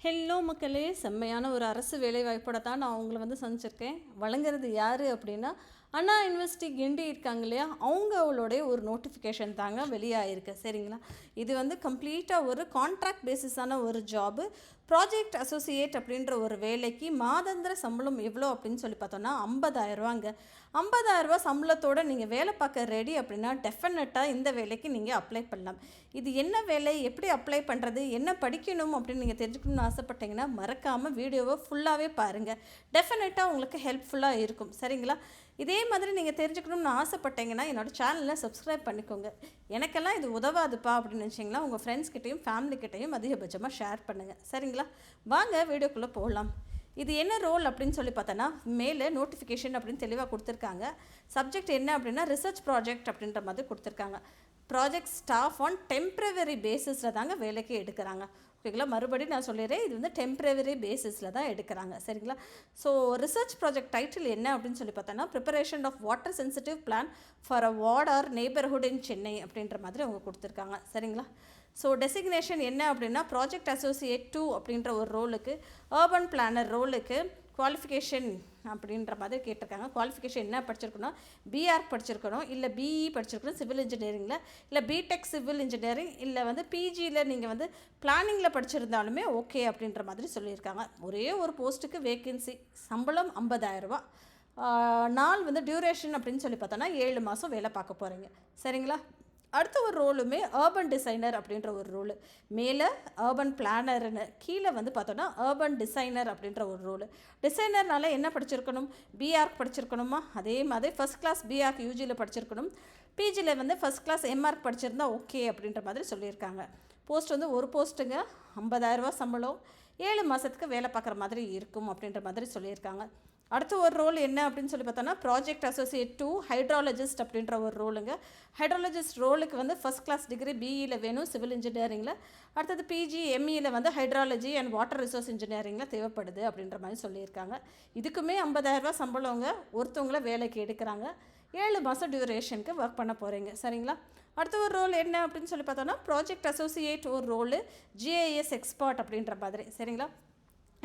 Hello மக்களே, செம்மையான ஒரு அரசு வேலைவாய்ப்போட தான் நான் உங்களை சந்திச்சிருக்கேன். வழங்குறது யார் அப்படின்னா, அண்ணா யூனிவர்சிட்டி கிண்டி இருக்காங்க இல்லையா, அவங்களுடைய ஒரு நோட்டிஃபிகேஷன் தாங்க வெளியாகிருக்கு. சரிங்களா, இது கம்ப்ளீட்டாக ஒரு கான்ட்ராக்ட் பேசிஸான ஒரு ஜாபு. ப்ராஜெக்ட் அசோசியேட் அப்படின்ற ஒரு வேலைக்கு மாதாந்திர சம்பளம் எவ்வளோ அப்படின்னு சொல்லி பார்த்தோன்னா 50,000 50,000 சம்பளத்தோடு நீங்கள் வேலை பார்க்க ரெடி அப்படின்னா டெஃபினட்டாக இந்த வேலைக்கு நீங்கள் அப்ளை பண்ணலாம். இது என்ன வேலை, எப்படி அப்ளை பண்ணுறது, என்ன படிக்கணும் அப்படின்னு நீங்கள் தெரிஞ்சுக்கணும்னு ஆசைப்பட்டீங்கன்னா மறக்காமல் வீடியோவை ஃபுல்லாகவே பாருங்கள். டெஃபினட்டாக உங்களுக்கு ஹெல்ப்ஃபுல்லாக இருக்கும். சரிங்களா, இதே மாதிரி நீங்கள் தெரிஞ்சுக்கணும்னு ஆசைப்பட்டீங்கன்னா என்னோடய சேனலை சப்ஸ்கிரைப் பண்ணிக்கோங்க. எனக்கெல்லாம் இது உதவாதுப்பா அப்படின்னு நினச்சிங்கன்னா உங்கள் ஃப்ரெண்ட்ஸ்கிட்டையும் ஃபேமிலிக்கிட்டையும் அதிகபட்சமாக ஷேர் பண்ணுங்கள். சரிங்களா, வாங்க வீடியோக்குள்ளே போகலாம். இது என்ன ரோல் அப்படின்னு சொல்லி பார்த்தோன்னா, மேலே நோட்டிஃபிகேஷன் அப்படின்னு தெளிவாக கொடுத்துருக்காங்க. சப்ஜெக்ட் என்ன அப்படின்னா ரிசர்ச் ப்ராஜெக்ட் அப்படின்ற மாதிரி கொடுத்துருக்காங்க. ப்ராஜெக்ட் ஸ்டாஃப் ஆன் டெம்ப்ரவரி பேசிஸில் தாங்க வேலைக்கு எடுக்கிறாங்க. ஓகேங்களா, மறுபடியும் நான் சொல்லிடுறேன், இது டெம்ப்ரவரி பேசிஸில் தான் எடுக்கிறாங்க. சரிங்களா, ஸோ ரிசர்ச் ப்ராஜெக்ட் டைட்டில் என்ன அப்படின்னு சொல்லி பார்த்தோன்னா, preparation of water sensitive plan for a ward or neighbourhood in Chennai அப்படின்ற மாதிரி அவங்க கொடுத்துருக்காங்க. சரிங்களா, ஸோ டெசிக்னேஷன் என்ன அப்படின்னா ப்ராஜெக்ட் அசோசியேட் 2 அப்படின்ற ஒரு ரோலுக்கு, அர்பன் பிளானர் ரோலுக்கு குவாலிஃபிகேஷன் அப்படின்ற மாதிரி கேட்டிருக்காங்க. குவாலிஃபிகேஷன் என்ன படிச்சிருக்கணும், பிஆர்க் படிச்சிருக்கணும், இல்லை பிஇ படிச்சிருக்கணும் சிவில் இன்ஜினியரிங்கில், இல்லை பிடெக் சிவில் இன்ஜினியரிங், இல்லை பிஜியில் நீங்கள் பிளானிங்கில் படிச்சிருந்தாலுமே ஓகே அப்படின்ற மாதிரி சொல்லியிருக்காங்க. ஒரே ஒரு போஸ்ட்டுக்கு வேக்கன்சி, சம்பளம் 50,000. நாள் டியூரேஷன் அப்படின்னு சொல்லி பார்த்தோன்னா 7 மாதம் வேலை பார்க்க போகிறீங்க. சரிங்களா, அடுத்த ஒரு ரோலுமே அர்பன் டிசைனர் அப்படின்ற ஒரு ரோலு. மேலே அர்பன் பிளானர்னு, கீழே பார்த்தோன்னா அர்பன் டிசைனர் அப்படின்ற ஒரு ரோலு. டிசைனர்னால என்ன படிச்சிருக்கணும், பிஆர்க் படிச்சிருக்கணுமா, அதே மாதிரி ஃபஸ்ட் கிளாஸ் பிஆர்க் யூஜியில் படிச்சிருக்கணும், பிஜியில் ஃபஸ்ட் கிளாஸ் எம்ஆர்க் படிச்சிருந்தா ஓகே அப்படின்ற மாதிரி சொல்லியிருக்காங்க. போஸ்ட் ஒரு போஸ்ட்டுங்க 50,000 சம்பளம், 7 மாதத்துக்கு வேலை பார்க்குற மாதிரி இருக்கும் அப்படின்ற மாதிரி சொல்லியிருக்காங்க. அடுத்த ஒரு ரோல் என்ன அப்படின்னு சொல்லி பார்த்தோன்னா ப்ராஜெக்ட் அசோசியேட் 2 ஹைட்ராலஜிஸ்ட் அப்படின்ற ஒரு ரோலுங்க. ஹைட்ராலஜிஸ்ட் ரோலுக்கு ஃபஸ்ட் கிளாஸ் டிகிரி பிஇயில் வேணும் சிவில் இன்ஜினியரிங்கில். அடுத்தது பிஜி எம்இயில் ஹைட்ராலஜி அண்ட் வாட்டர் ரிசோர்ஸ் இன்ஜினியரிங்கில் தேவைப்படுது அப்படின்ற மாதிரி சொல்லியிருக்காங்க. இதுக்குமே 50,000 சம்பளங்க, ஒருத்தவங்கள வேலைக்கு எடுக்கிறாங்க. 7 மாதம் டியூரேஷனுக்கு ஒர்க் பண்ண போகிறீங்க. சரிங்களா, அடுத்த ஒரு ரோல் என்ன அப்படின்னு சொல்லி பார்த்தோன்னா ப்ராஜெக்ட் அசோசியேட் ஒரு ரோலு ஜிஐஎஸ் எக்ஸ்பர்ட் அப்படின்ற மாதிரி. சரிங்களா,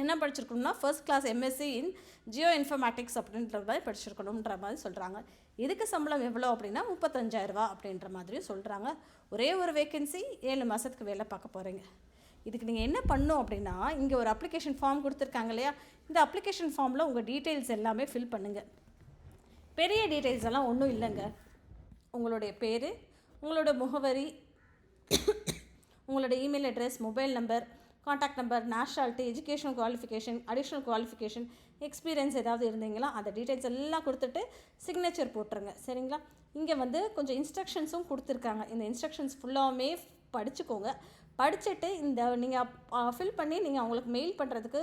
என்ன படிச்சிருக்கணும்னா first class MSc in geo informatics அப்படின்ற மாதிரி படிச்சிருக்கணுன்ற மாதிரி சொல்கிறாங்க. இதுக்கு சம்பளம் எவ்வளோ அப்படின்னா 35,000 அப்படின்ற மாதிரியும் சொல்கிறாங்க. ஒரே ஒரு வேக்கன்சி, 7 மாதத்துக்கு வேலை பார்க்க போகிறீங்க. இதுக்கு நீங்கள் என்ன பண்ணணும் அப்படின்னா, இங்கே ஒரு அப்ளிகேஷன் ஃபார்ம் கொடுத்துருக்காங்க இல்லையா, இந்த அப்ளிகேஷன் ஃபார்மில் உங்கள் டீட்டெயில்ஸ் எல்லாமே ஃபில் பண்ணுங்கள். பெரிய டீட்டெயில்ஸ் எல்லாம் ஒன்றும் இல்லைங்க. உங்களுடைய பேர், உங்களோட முகவரி, உங்களோட email address, mobile number, contact number, nationality, educational qualification, additional qualification, experience ஏதாவது இருந்தீங்களா அந்த டீட்டெயில்ஸ் எல்லாம் கொடுத்துட்டு சிக்னேச்சர் போட்டுருங்க. சரிங்களா, இங்கே கொஞ்சம் இன்ஸ்ட்ரக்ஷன்ஸும் கொடுத்துருக்காங்க. இந்த இன்ஸ்ட்ரக்ஷன்ஸ் ஃபுல்லாமே படிச்சுக்கோங்க. படிச்சுட்டு இந்த நீங்கள் ஃபில் பண்ணி நீங்கள் அவங்களுக்கு மெயில் பண்ணுறதுக்கு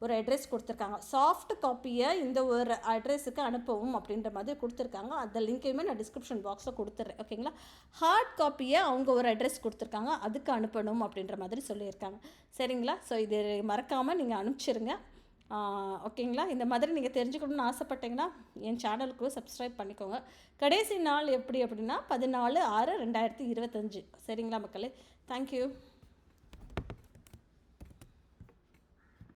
ஒரு அட்ரஸ் கொடுத்துருக்காங்க. சாஃப்ட் காப்பியை இந்த ஒரு அட்ரஸுக்கு அனுப்பவும் அப்படின்ற மாதிரி கொடுத்துருக்காங்க. அந்த லிங்க்கையுமே நான் டிஸ்கிரிப்ஷன் பாக்ஸில் கொடுத்துட்றேன். ஓகேங்களா, ஹார்ட் காப்பியை அவங்க ஒரு அட்ரஸ் கொடுத்துருக்காங்க, அதுக்கு அனுப்பணும் அப்படின்ற மாதிரி சொல்லியிருக்காங்க. சரிங்களா, ஸோ இது மறக்காமல் நீங்கள் அனுப்பிச்சிருங்க. ஓகேங்களா, இந்த மாதிரி நீங்கள் தெரிஞ்சுக்கணும்னு ஆசைப்பட்டீங்கன்னா என் சேனலுக்கு சப்ஸ்கிரைப் பண்ணிக்கோங்க. கடைசி நாள் எப்படி அப்படின்னா 14/6/2025. சரிங்களா மக்களே, தேங்க்யூ.